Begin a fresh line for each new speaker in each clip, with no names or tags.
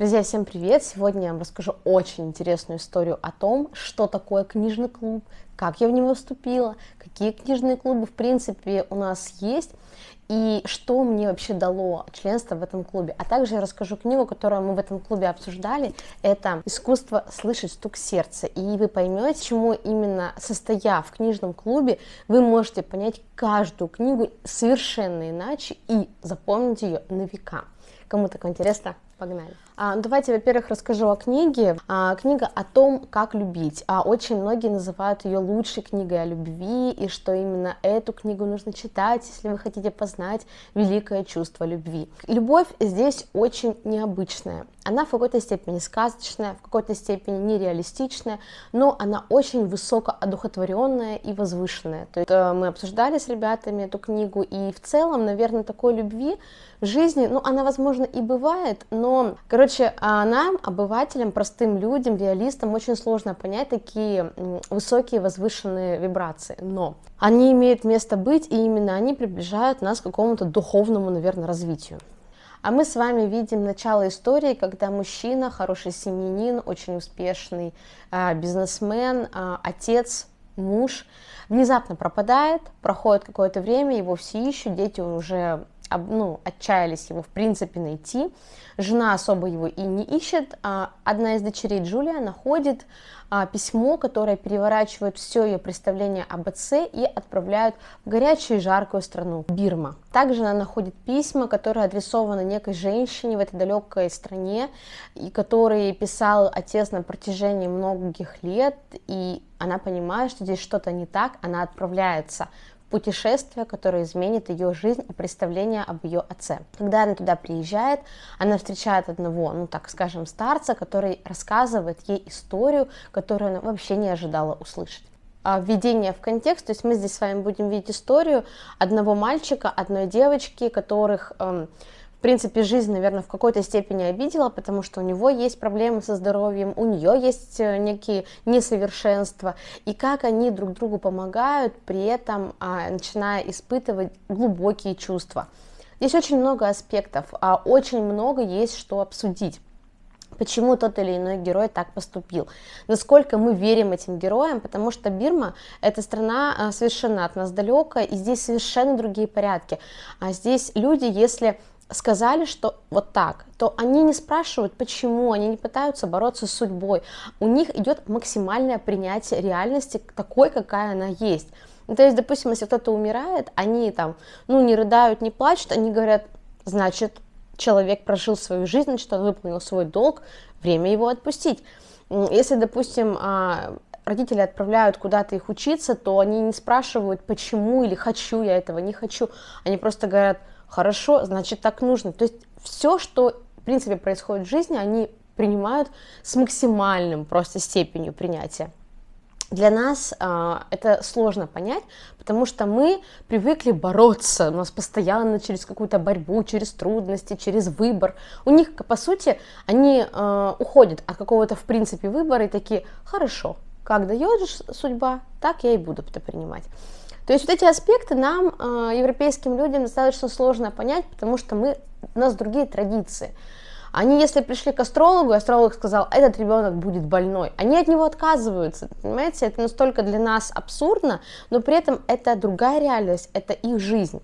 Друзья, всем привет! Сегодня я вам расскажу очень интересную историю о том, что такое книжный клуб, как я в него вступила, какие книжные клубы в принципе у нас есть и что мне вообще дало членство в этом клубе. А также я расскажу книгу, которую мы в этом клубе обсуждали. Это «Искусство слышать стук сердца». И вы поймете, почему именно состоя в книжном клубе, вы можете понять каждую книгу совершенно иначе и запомнить ее на века. Кому так интересно? Погнали. Давайте, во-первых, расскажу о книге. Книга о том, как любить. Очень многие называют ее лучшей книгой о любви, и что именно эту книгу нужно читать, если вы хотите познать великое чувство любви. Любовь здесь очень необычная. Она в какой-то степени сказочная, в какой-то степени нереалистичная, но она очень высокоодухотворенная и возвышенная. То есть мы обсуждали с ребятами эту книгу, и в целом, наверное, такой любви в жизни, она, возможно, и бывает, но, нам, обывателям, простым людям, реалистам, очень сложно понять такие высокие возвышенные вибрации, но они имеют место быть, и именно они приближают нас к какому-то духовному, наверное, развитию. А мы с вами видим начало истории, когда мужчина, хороший семьянин, очень успешный бизнесмен, отец, муж, внезапно пропадает, проходит какое-то время, его все ищут, дети уже отчаялись его в принципе найти. Жена особо его и не ищет. Одна из дочерей, Джулия, находит письмо, которое переворачивает все ее представление об отце и отправляет в горячую и жаркую страну Бирма. Также она находит письма, которые адресованы некой женщине в этой далекой стране, и которые писал отец на протяжении многих лет, и она понимает, что здесь что-то не так, она отправляется путешествие, которое изменит ее жизнь и представление об ее отце. Когда она туда приезжает, она встречает одного, старца, который рассказывает ей историю, которую она вообще не ожидала услышать. Введение в контекст, то есть мы здесь с вами будем видеть историю одного мальчика, одной девочки, которых в принципе, жизнь, наверное, в какой-то степени обидела, потому что у него есть проблемы со здоровьем, у нее есть некие несовершенства, и как они друг другу помогают, при этом начиная испытывать глубокие чувства. Здесь очень много аспектов, очень много есть что обсудить. Почему тот или иной герой так поступил, насколько мы верим этим героям, потому что Бирма – это страна совершенно от нас далекая, и здесь совершенно другие порядки. Здесь люди, если сказали, что вот так, то они не спрашивают, почему, они не пытаются бороться с судьбой. У них идет максимальное принятие реальности такой, какая она есть. То есть, допустим, если кто-то умирает, они не рыдают, не плачут, они говорят, значит, человек прожил свою жизнь, значит, он выполнил свой долг, время его отпустить. Если, допустим, родители отправляют куда-то их учиться, то они не спрашивают, почему или хочу я этого, не хочу. Они просто говорят, хорошо, значит, так нужно. То есть все, что, в принципе, происходит в жизни, они принимают с максимальным просто степенью принятия. Для нас это сложно понять, потому что мы привыкли бороться, у нас постоянно через какую-то борьбу, через трудности, через выбор. У них, по сути, они уходят от какого-то, в принципе, выбора и такие, хорошо, как дает судьба, так я и буду это принимать. То есть вот эти аспекты нам, европейским людям, достаточно сложно понять, потому что у нас другие традиции. Они, если пришли к астрологу, и астролог сказал, этот ребенок будет больной, они от него отказываются, понимаете, это настолько для нас абсурдно, но при этом это другая реальность, это их жизнь.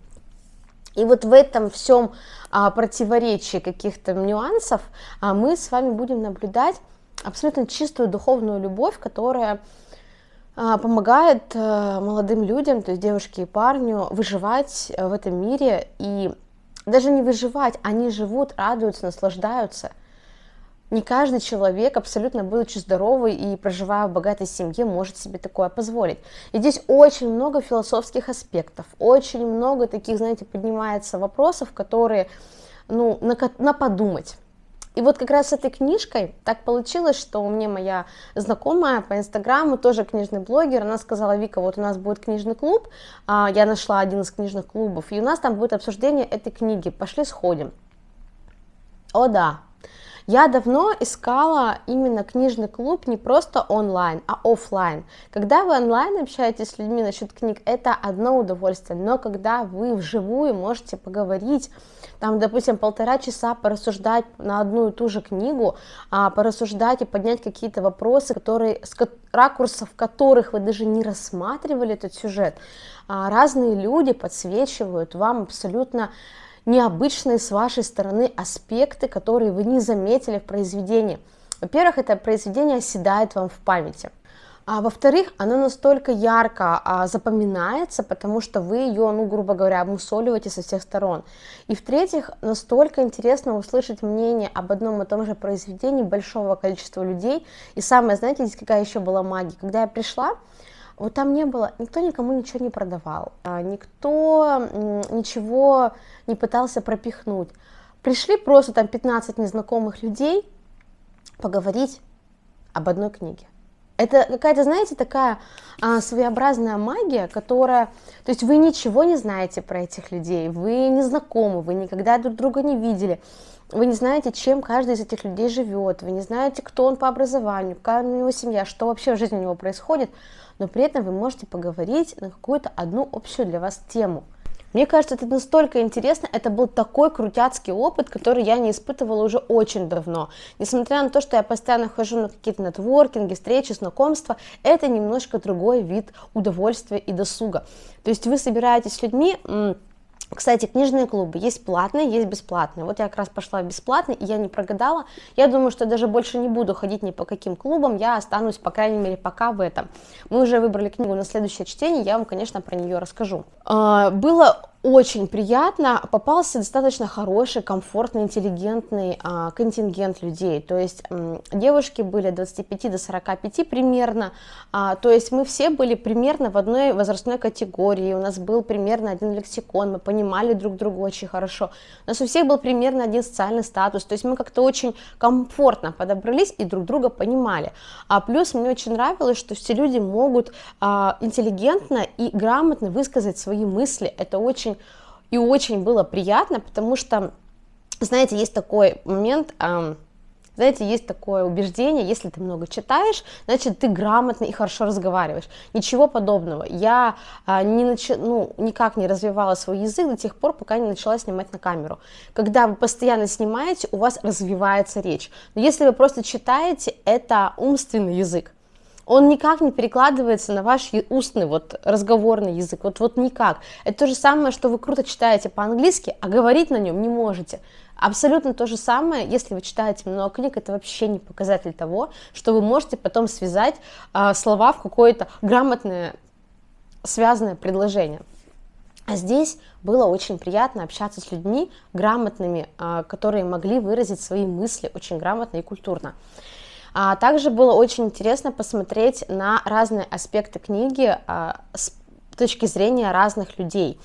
И вот в этом всем противоречии каких-то нюансов мы с вами будем наблюдать абсолютно чистую духовную любовь, которая помогает молодым людям, то есть девушке и парню, выживать в этом мире, и даже не выживать, они живут, радуются, наслаждаются. Не каждый человек, абсолютно будучи здоровый и проживая в богатой семье, может себе такое позволить. И здесь очень много философских аспектов, очень много таких, знаете, поднимается вопросов, которые, на подумать. И вот как раз с этой книжкой так получилось, что у меня моя знакомая по инстаграму, тоже книжный блогер, она сказала, Вика, вот у нас будет книжный клуб, я нашла один из книжных клубов, и у нас там будет обсуждение этой книги, пошли сходим. О да, Я давно искала именно книжный клуб не просто онлайн, а офлайн. Когда вы онлайн общаетесь с людьми насчет книг, это одно удовольствие, но когда вы вживую можете поговорить, там, допустим, 1,5 часа порассуждать на одну и ту же книгу, порассуждать и поднять какие-то вопросы, ракурсов которых вы даже не рассматривали этот сюжет, разные люди подсвечивают вам абсолютно необычные с вашей стороны аспекты, которые вы не заметили в произведении. Во-первых, это произведение оседает вам в памяти. А во-вторых, оно настолько ярко запоминается, потому что вы ее, грубо говоря, обмусоливаете со всех сторон. И в-третьих, настолько интересно услышать мнение об одном и том же произведении большого количества людей. И самое, знаете, здесь какая еще была магия? Когда я пришла, вот там не было, никто никому ничего не продавал, никто ничего не пытался пропихнуть. Пришли просто там 15 незнакомых людей поговорить об одной книге. Это какая-то, знаете, такая своеобразная магия, которая... То есть вы ничего не знаете про этих людей, вы не знакомы, вы никогда друг друга не видели, вы не знаете, чем каждый из этих людей живет, вы не знаете, кто он по образованию, какая у него семья, что вообще в жизни у него происходит, но при этом вы можете поговорить на какую-то одну общую для вас тему. Мне кажется, это настолько интересно, это был такой крутяцкий опыт, который я не испытывала уже очень давно. Несмотря на то, что я постоянно хожу на какие-то нетворкинги, встречи, знакомства, это немножко другой вид удовольствия и досуга. То есть вы собираетесь с людьми... Кстати, книжные клубы есть платные, есть бесплатные. Вот я как раз пошла в бесплатный, и я не прогадала. Я думаю, что даже больше не буду ходить ни по каким клубам, я останусь, по крайней мере, пока в этом. Мы уже выбрали книгу на следующее чтение, я вам, конечно, про нее расскажу. Было очень приятно, попался достаточно хороший, комфортный, интеллигентный контингент людей, то есть девушки были от 25 до 45 примерно, то есть мы все были примерно в одной возрастной категории, у нас был примерно один лексикон, мы понимали друг друга очень хорошо, у нас у всех был примерно один социальный статус, то есть мы как-то очень комфортно подобрались и друг друга понимали, плюс мне очень нравилось, что все люди могут интеллигентно и грамотно высказать свои мысли, это очень и очень было приятно, потому что, знаете, есть такой момент, знаете, есть такое убеждение, если ты много читаешь, значит, ты грамотно и хорошо разговариваешь. Ничего подобного. Я никак не развивала свой язык до тех пор, пока не начала снимать на камеру. Когда вы постоянно снимаете, у вас развивается речь. Но если вы просто читаете, это умственный язык. Он никак не перекладывается на ваш устный, разговорный язык, вот никак. Это то же самое, что вы круто читаете по-английски, а говорить на нем не можете. Абсолютно то же самое, если вы читаете много книг, это вообще не показатель того, что вы можете потом связать слова в какое-то грамотное, связанное предложение. А здесь было очень приятно общаться с людьми грамотными, которые могли выразить свои мысли очень грамотно и культурно. Также было очень интересно посмотреть на разные аспекты книги с точки зрения разных людей.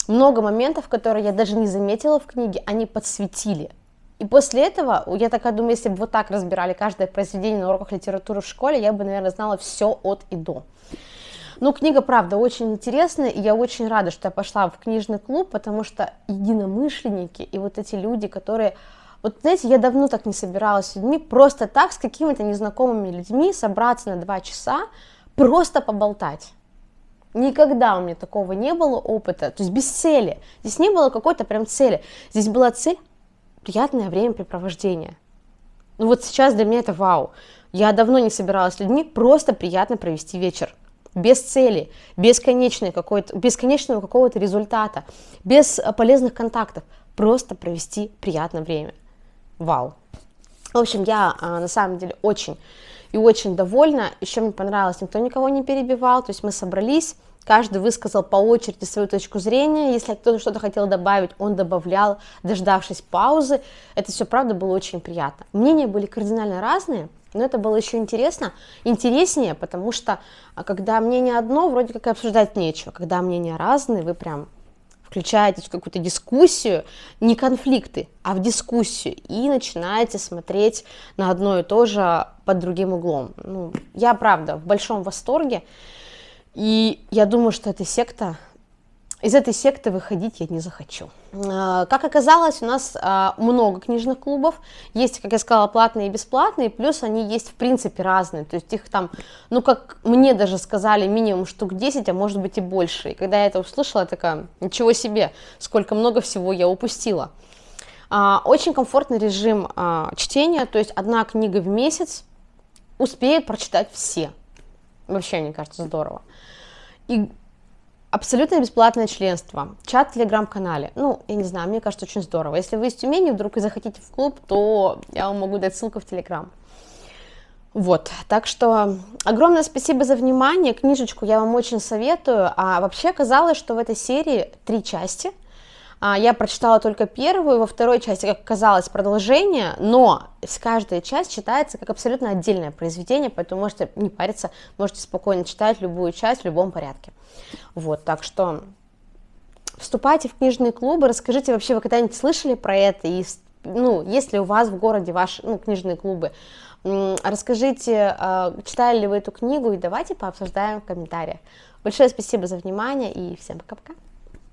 Много моментов, которые я даже не заметила в книге, они подсветили. И после этого, я такая думаю, если бы вот так разбирали каждое произведение на уроках литературы в школе, я бы, наверное, знала все от и до. Но книга, правда, очень интересная, и я очень рада, что я пошла в книжный клуб, потому что единомышленники и вот эти люди, которые... Вот, знаете, я давно так не собиралась с людьми, просто так, с какими-то незнакомыми людьми собраться на 2 часа, просто поболтать. Никогда у меня такого не было опыта, то есть без цели. Здесь не было какой-то прям цели. Здесь была цель – приятное времяпрепровождение. Ну вот сейчас для меня это вау. Я давно не собиралась с людьми, просто приятно провести вечер. Без цели, без конечного какого-то результата, без полезных контактов. Просто провести приятное время. Вау. В общем, я на самом деле очень и очень довольна. Еще мне понравилось, никто никого не перебивал, то есть мы собрались, каждый высказал по очереди свою точку зрения, если кто-то что-то хотел добавить, он добавлял, дождавшись паузы. Это все, правда, было очень приятно. Мнения были кардинально разные, но это было еще интереснее, потому что когда мнение одно, вроде как и обсуждать нечего, когда мнения разные, вы прям включаетесь в какую-то дискуссию, не конфликты, а в дискуссию, и начинаете смотреть на одно и то же под другим углом. Ну, я, правда, в большом восторге, и я думаю, что эта секта из этой секты выходить я не захочу. Как оказалось, у нас много книжных клубов. Есть, как я сказала, платные и бесплатные, плюс они есть в принципе разные. То есть их там, ну как мне даже сказали, минимум штук 10, а может быть и больше. И когда я это услышала, я такая, ничего себе, сколько много всего я упустила. Очень комфортный режим чтения, то есть одна книга в месяц успеют прочитать все. Вообще, мне кажется, здорово. И абсолютно бесплатное членство, чат в телеграм-канале. Ну, я не знаю, мне кажется, очень здорово. Если вы из Тюмени вдруг и захотите в клуб, то я вам могу дать ссылку в телеграм. Вот, так что огромное спасибо за внимание. Книжечку я вам очень советую. А вообще оказалось, что в этой серии 3 части. Я прочитала только первую, во второй части, как оказалось, продолжение, но каждая часть читается как абсолютно отдельное произведение, поэтому можете не париться, можете спокойно читать любую часть в любом порядке. Вот, так что вступайте в книжные клубы, расскажите, вообще вы когда-нибудь слышали про это, и, ну, есть ли у вас в городе ваши книжные клубы, расскажите, читали ли вы эту книгу, и давайте пообсуждаем в комментариях. Большое спасибо за внимание, и всем пока-пока.